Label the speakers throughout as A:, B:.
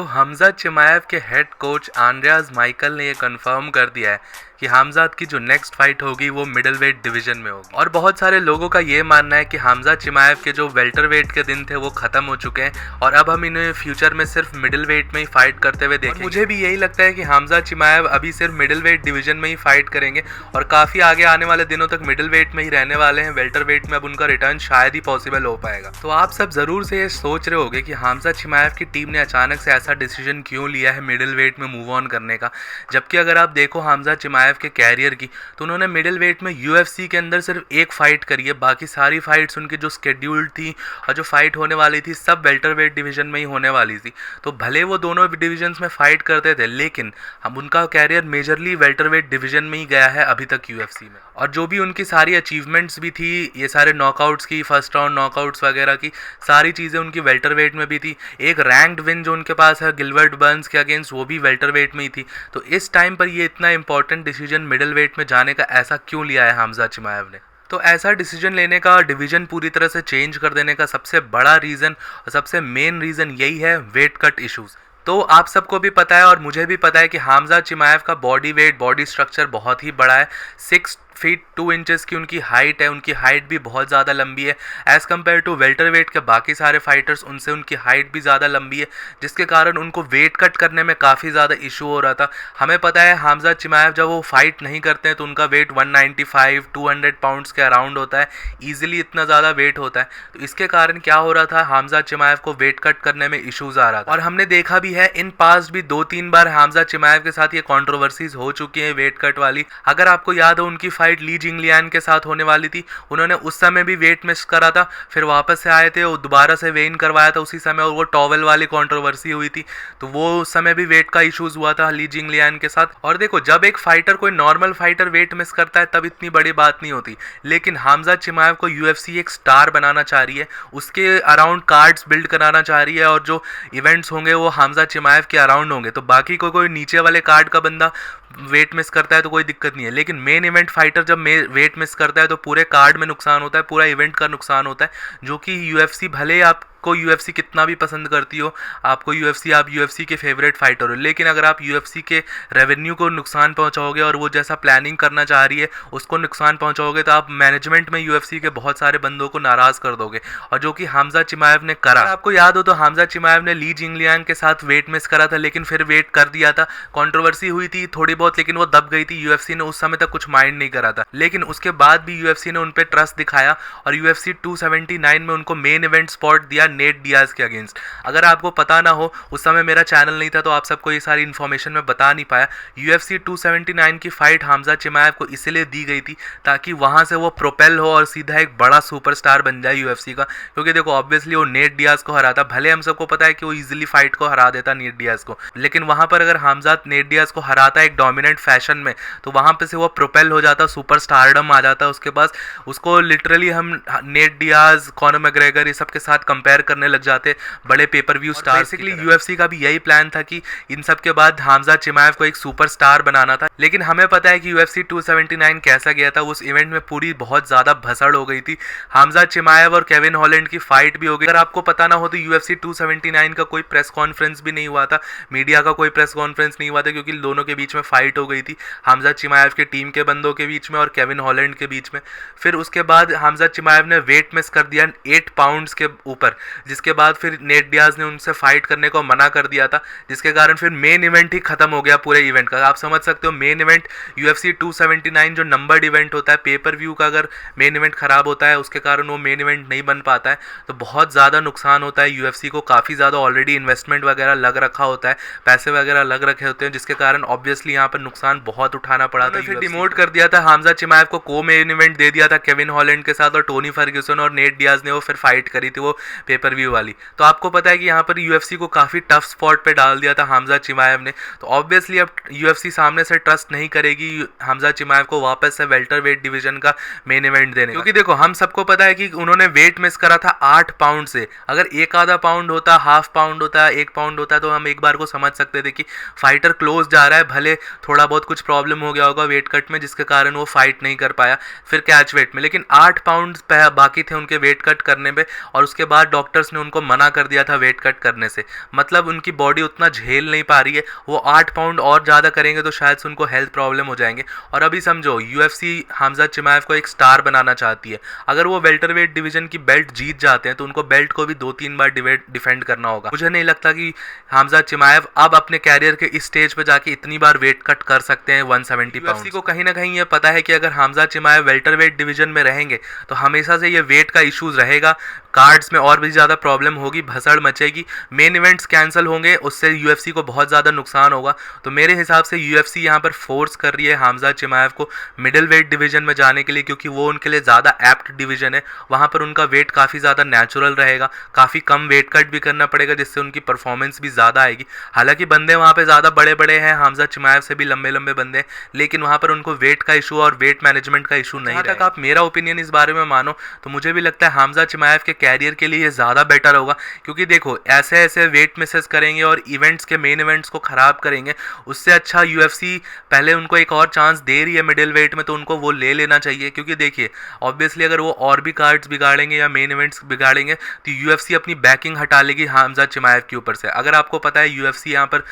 A: तो हमजा चिमाएव के head coach Andreas Michael ने ये कंफर्म कर दिया है कि हमजात की जो नेक्स्ट फाइट होगी वो मिडल वेट डिवीजन में होगी। और बहुत सारे लोगों का ये मानना है कि हमजा चिमाएव के जो वेल्टर वेट के दिन थे वो खत्म हो चुके हैं और अब हम इन्हें फ्यूचर में सिर्फ मिडिल वेट में ही फाइट करते हुए देखेंगे। मुझे भी यही लगता है कि हमजा चिमाएव अभी सिर्फ मिडिल वेट डिवीजन में ही फाइट करेंगे और काफी आगे आने वाले दिनों तक मिडिल वेट में ही रहने वाले हैं। वेल्टर वेट में अब उनका रिटर्न शायद ही पॉसिबल हो पाएगा। तो आप सब जरूर से ये सोच रहे होंगे कि हमजा चिमाएव की टीम ने अचानक से ऐसा डिसीजन क्यों लिया है मिडिल वेट में मूव ऑन करने का, जबकि अगर आप देखो हमजा चिमाएव के कैरियर की तो उन्होंने मिडिल वेट में यूएफसी के अंदर सिर्फ एक फाइट करी है। बाकी सारी फाइट्स उनकी जो स्केड्यूल्ड थी और जो फाइट होने वाली थी सब वेल्टर वेट डिवीजन में ही होने वाली थी। तो भले वो दोनों डिवीजन्स में फाइट करते थे लेकिन हम उनका career majorly welterweight division में ही गया है अभी तक यूएफसी में। और जो भी उनकी सारी अचीवमेंट्स भी थी, ये सारे नॉकआउट्स की, फर्स्ट राउंड नॉकआउट्स वगैरह की सारी चीज़ें उनकी वेल्टर वेट में भी थी। एक रैंक्ड विन जो उनके पास है गिलबर्ट बर्न्स के अगेंस्ट, वो भी वेल्टर वेट में ही थी। तो इस टाइम पर ये इतना इंपॉर्टेंट डिसीजन मिडिल वेट में जाने का ऐसा क्यों लिया है हमजा चिमाएव ने? तो ऐसा डिसीजन लेने का, डिवीजन पूरी तरह से चेंज कर देने का सबसे बड़ा रीज़न और सबसे मेन रीज़न यही है वेट कट इश्यूज़। तो आप सबको भी पता है और मुझे भी पता है कि हमजा चिमाएव का बॉडी वेट, बॉडी स्ट्रक्चर बहुत ही बड़ा है। 6 फीट 2 इंचेस की उनकी हाइट है, उनकी हाइट भी बहुत ज़्यादा लंबी है as compare to welterweight के बाकी सारे फाइटर्स। उनसे उनकी हाइट भी ज़्यादा लंबी है जिसके कारण उनको वेट कट करने में काफ़ी ज़्यादा इशू हो रहा था। हमें पता है हमजा चिमाएव जब वो फाइट नहीं करते हैं तो उनका वेट 195-200 पाउंड्स के अराउंड होता है, ईजिली इतना ज़्यादा वेट होता है। तो इसके कारण क्या हो रहा था, हमजा चिमाएव को वेट कट करने में इशूज़ आ रहा था। और हमने देखा भी है इन पास्ट भी 2-3 बार हमजा चिमाएव के साथ ये कॉन्ट्रोवर्सीज हो चुकी हैं वेट कट वाली। अगर आपको याद हो उनकी फाइट ली जिंगलियान के साथ होने वाली थी, उन्होंने उस समय भी वेट मिस करा था, फिर वापस से आए थे और दोबारा से वेन करवाया था उसी समय, और वो टॉवेल वाली कंट्रोवर्सी हुई थी तो वो उस समय भी वेट का इश्यूज हुआ था ली जिंगलियान के साथ। और देखो जब एक फाइटर, कोई नॉर्मल फाइटर वेट मिस करता है तब इतनी बड़ी बात नहीं होती, लेकिन हमजा चिमाएव को यूएफसी एक स्टार बनाना चाह रही है, उसके अराउंड कार्ड्स बिल्ड कराना चाह रही है और जो इवेंट्स होंगे वो हमजा चिमाएव के अराउंड होंगे। तो बाकी कोई नीचे वाले कार्ड का बंदा वेट मिस करता है तो कोई दिक्कत नहीं है, लेकिन मेन इवेंट फाइटर जब वेट मिस करता है तो पूरे कार्ड में नुकसान होता है, पूरा इवेंट का नुकसान होता है। जो कि यूएफसी, भले आपको यूएफसी कितना भी पसंद करती हो, आपको यूएफसी, आप यूएफसी के फेवरेट फाइटर हो, लेकिन अगर आप यूएफसी के रेवेन्यू को नुकसान पहुंचाओगे और वो जैसा प्लानिंग करना चाह रही है उसको नुकसान पहुंचाओगे तो आप मैनेजमेंट में यूएफसी के बहुत सारे बंदों को नाराज कर दोगे, और जो कि हमजा चिमाएव ने करा। आपको याद हो तो हमजा चिमाएव ने ली जिंगलियान के साथ वेट मिस करा था लेकिन फिर वेट कर दिया था, कंट्रोवर्सी हुई थी थोड़ी बहुत लेकिन वो दब गई थी। यूएफसी ने उस समय तक कुछ माइंड नहीं करा था, लेकिन उसके बाद भी यूएफसी ने उन पे ट्रस्ट दिखाया और यूएफसी 279 में उनको मेन इवेंट स्पॉट दिया नेट डियाज के अगेंस्ट। अगर आपको पता ना हो, उस समय मेरा चैनल नहीं था तो आप सबको ये सारी इन्फॉर्मेशन मैं बता नहीं पाया। यूएफसी 279 की फाइट हमजा चिमाएव को इसलिए दी गई थी ताकि वहां से वो प्रोपेल हो और सीधा एक बड़ा सुपरस्टार बन जाए यूएफसी का, क्योंकि देखो ऑब्वियसली वो नेट डियाज को हराता, भले हम सबको पता है कि वो इजीली फाइट को हरा देता नेट डियाज को, लेकिन वहां पर अगर हमजा नेट डियाज को हराता एक डोमिनेंट फैशन में तो वहां पे से वो प्रोपेल हो जाता, सुपरस्टारडम आ जाता उसके पास। उसको लिटरली हम नेट डियाज, कॉनर मैग्रेगर ये सब के साथ कंपेयर करने लग जाते बड़े pay per view star. Basically UFC का भी यही प्लान था कि इन सब के बाद हमजा चिमाएव को एक सुपरस्टार बनाना था, लेकिन हमें पता है कि यूएफसी 279 कैसा गया था। उस इवेंट में पूरी बहुत ज्यादा भसड़ हो गई थी, हमजा चिमाएव और केविन हॉलैंड की फाइट भी हो गई। अगर आपको पता ना हो तो यूएफसी 279 का कोई प्रेस कॉन्फ्रेंस भी नहीं हुआ था, मीडिया का कोई प्रेस कॉन्फ्रेंस नहीं हुआ था, क्योंकि दोनों के बीच में फाइट हो गई थी, हमजा चिमाएव की टीम के बंदों के बीच में और केविन हॉलैंड के बीच में। फिर उसके बाद हमजा चिमाएव ने वेट मिस कर दिया 8 पाउंड्स के ऊपर, जिसके बाद फिर नेट डियाज ने उनसे फाइट करने को मना कर दिया था, जिसके कारण फिर मेन इवेंट ही खत्म हो गया पूरे इवेंट का। आप समझ सकते हो मेन इवेंट यूएफसी 279 जो नंबर्ड इवेंट होता है, पेपर व्यू का अगर मेन इवेंट खराब होता है उसके कारण वो मेन इवेंट नहीं बन पाता है तो बहुत ज़्यादा नुकसान होता है यूएफसी को। काफ़ी ज़्यादा ऑलरेडी इन्वेस्टमेंट वगैरह लग रखा होता है, पैसे वगैरह लग रखे होते हैं, जिसके कारण ऑब्वियसली यहाँ पर नुकसान बहुत उठाना पड़ा था। फिर डिमोट कर दिया था हमजा चिमाएव को, को मेन इवेंट दे दिया था केविन हॉलैंड के साथ, और टोनी फर्ग्यूसन और नेट डियाज ने वो फिर फाइट करी थी वो पेपर व्यू वाली। तो आपको पता है कि यहाँ पर यूएफसी को काफ़ी टफ स्पॉट पे डाल दिया था हमजा चिमाएव ने, तो ऑब्वियसली अब यूएफसी सामने से ट्रस्ट नहीं करेगी हमजा चिमाएव को वापस से वेल्टर वेट डिवीजन का मेन इवेंट देने, क्योंकि देखो हम सबको पता है कि उन्होंने वेट मिस करा था 8 पाउंड से। अगर एक आधा पाउंड होता, हाफ पाउंड होता, 1 पाउंड होता तो हम एक बार को समझ सकते थे कि फाइटर क्लोज जा रहा है, भले थोड़ा बहुत कुछ प्रॉब्लम हो गया होगा वेट कट में जिसके कारण वो फाइट नहीं कर पाया फिर कैच वेट में, लेकिन 8 पाउंड बाकी थे उनके वेट कट करने पे। और उसके बाद डॉक्टर्स ने उनको मना कर दिया था वेट कट करने से, मतलब उनकी बॉडी उतना झेल नहीं पा रही है। वो 8 पाउंड और ज़्यादा करेंगे तो शायद से उनको हेल्थ प्रॉब्लम हो जाएंगे। और अभी समझो UFC हमजा चिमाएव को एक स्टार बनाना चाहती है। अगर वो वेल्टरवेट डिवीजन की बेल्ट जीत जाते हैं तो उनको बेल्ट को भी 2-3 बार डिफेंड करना होगा। मुझे नहीं लगता कि हमजा चिमाएव अब अपने कैरियर के इस स्टेज पे जाके इतनी बार वेट कट कर सकते हैं 170 पाउंड। UFC को कहीं ना कहीं ये पता है कि अगर हमजा चिमाएव वेल्टरवेट डिवीजन में रहेंगे तो हमेशा से ये वेट का इश्यूज रहेगा, कार्ड्स में और भी ज़्यादा प्रॉब्लम होगी, भसड़ मचेगी, मेन इवेंट्स कैंसिल होंगे, उससे UFC को बहुत ज़्यादा नुकसान होगा। तो मेरे हिसाब से UFC यहाँ पर फोर्स कर रही है हमजा चिमाएव को मिडिल वेट डिवीजन में जाने के लिए, क्योंकि वो उनके लिए ज़्यादा एप्ट डिवीजन है। वहाँ पर उनका वेट काफ़ी ज़्यादा नेचुरल रहेगा, काफ़ी कम वेट कट भी करना पड़ेगा जिससे उनकी परफॉर्मेंस भी ज़्यादा आएगी। हालांकि बंदे वहाँ पर ज़्यादा बड़े बड़े हैं, हमजा चिमाएव से भी लंबे लंबे बंदे हैं, लेकिन वहाँ पर उनको वेट का इशू और वेट मैनेजमेंट का इशू नहीं। तक आप मेरा ओपिनियन इस बारे में मानो तो मुझे भी लगता है हमजा चिमाएव के कैरियर के लिए ज़्यादा बेटर होगा, क्योंकि देखो ऐसे ऐसे वेट मिसेस करेंगे और इवेंट्स के मेन इवेंट्स को ख़राब करेंगे, उससे अच्छा UFC पहले उनको एक और चांस दे रही है मिडिल वेट में, तो उनको वो ले लेना चाहिए। क्योंकि देखिए ऑब्वियसली अगर वो और भी कार्ड्स बिगाड़ेंगे या मेन इवेंट्स बिगाड़ेंगे तो UFC अपनी बैकिंग हटा लेगी हमजा चिमाएव के ऊपर से। अगर आपको पता है UFC यहाँ पर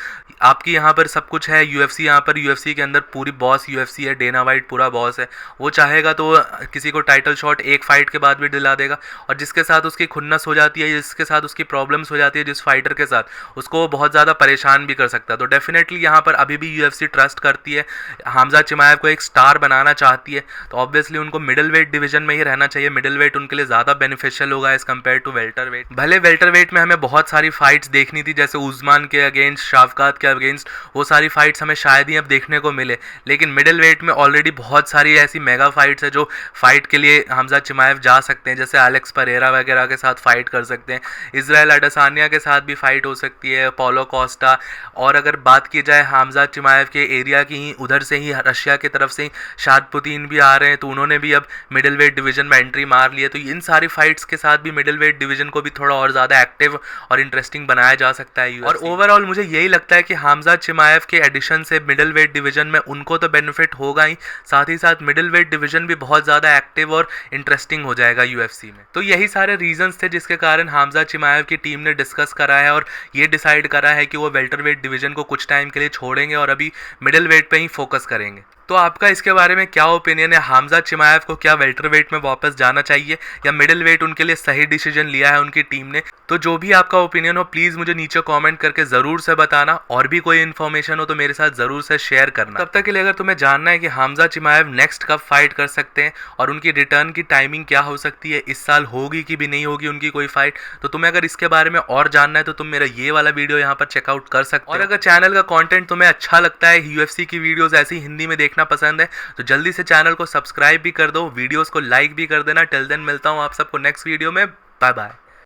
A: आपकी यहाँ पर सब कुछ है, UFC यहाँ पर UFC के अंदर पूरी बॉस UFC है, डेना वाइट पूरा बॉस है। वो चाहेगा तो किसी को टाइटल शॉट एक फाइट के बाद भी दिला देगा, और जिसके साथ उसकी खुन्नस हो जाती है, जिसके साथ उसकी प्रॉब्लम्स हो जाती है, जिस फाइटर के साथ, उसको वो बहुत ज़्यादा परेशान भी कर सकता है। तो डेफिनेटली यहाँ पर अभी भी UFC ट्रस्ट करती है, हमजा चिमाएव को एक स्टार बनाना चाहती है, तो ऑब्वियसली उनको मिडिल वेट डिवीजन में ही रहना चाहिए। मिडिल वेट उनके लिए ज़्यादा बेनिफिशियल होगा as compare to welterweight. भले वेल्टर वेट में हमें बहुत सारी फाइट्स देखनी थी, जैसे उस्मान के अगेंस्ट, शावकात के अगेंस्ट, वो सारी फाइट्स हमें शायद ही अब देखने को मिले, लेकिन मिडिल वेट में ऑलरेडी बहुत सारी ऐसी मेगा फाइट्स है जो फाइट के लिए हमजा चिमाएव जा सकते हैं। जैसे एलेक्स परेरा वगैरह के साथ फाइट कर सकते हैं, इजराइल अडेसानिया के साथ भी फाइट हो सकती है, पॉलो कोस्टा। और अगर बात की जाए हमजा चिमाएव के एरिया की ही, उधर से ही रशिया की तरफ से ही शादपुतीन भी आ रहे हैं, तो उन्होंने भी अब मिडिल वेट डिवीजन में एंट्री मार ली है। तो इन सारी फाइट्स के साथ भी मिडिल वेट डिवीजन को भी थोड़ा और ज़्यादा एक्टिव और इंटरेस्टिंग बनाया जा सकता है। और ओवरऑल मुझे यही लगता है कि हमजा चिमाएव के एडिशन से मिडिल वेट डिवीजन में उनको तो बेनिफिट होगा ही, साथ ही साथ मिडिल वेट डिवीजन भी बहुत ज़्यादा एक्टिव और इंटरेस्टिंग हो जाएगा UFC में। तो यही सारे रीजंस थे जिसके कारण हमजा चिमाएव की टीम ने डिस्कस करा है और ये डिसाइड करा है कि वो वेल्टरवेट डिवीजन को कुछ टाइम के लिए छोड़ेंगे और अभी मिडिल वेट पे ही फोकस करेंगे। तो आपका इसके बारे में क्या ओपिनियन है? हमजा चिमाएव को क्या वेल्टरवेट में वापस जाना चाहिए या मिडिल वेट उनके लिए सही डिसीजन लिया है उनकी टीम ने? तो जो भी आपका ओपिनियन हो प्लीज़ मुझे नीचे कमेंट करके ज़रूर से बताना, और भी कोई इन्फॉर्मेशन हो तो मेरे साथ ज़रूर से शेयर करना। तब तक के लिए अगर तुम्हें जानना है कि हमजा चिमाएव नेक्स्ट कब फाइट कर सकते हैं और उनकी रिटर्न की टाइमिंग क्या हो सकती है, इस साल होगी कि भी नहीं होगी उनकी कोई फाइट, तो तुम्हें अगर इसके बारे में और जानना है तो तुम मेरा ये वाला वीडियो यहाँ पर चेकआउट कर सकते हो। और अगर चैनल का कॉन्टेंट तुम्हें अच्छा लगता है, UFC की वीडियोज़ ऐसी हिंदी में देखना पसंद है, तो जल्दी से चैनल को सब्सक्राइब भी कर दो, वीडियोस को लाइक भी कर देना। टिल देन मिलता हूँ आप सबको नेक्स्ट वीडियो में। Bye bye.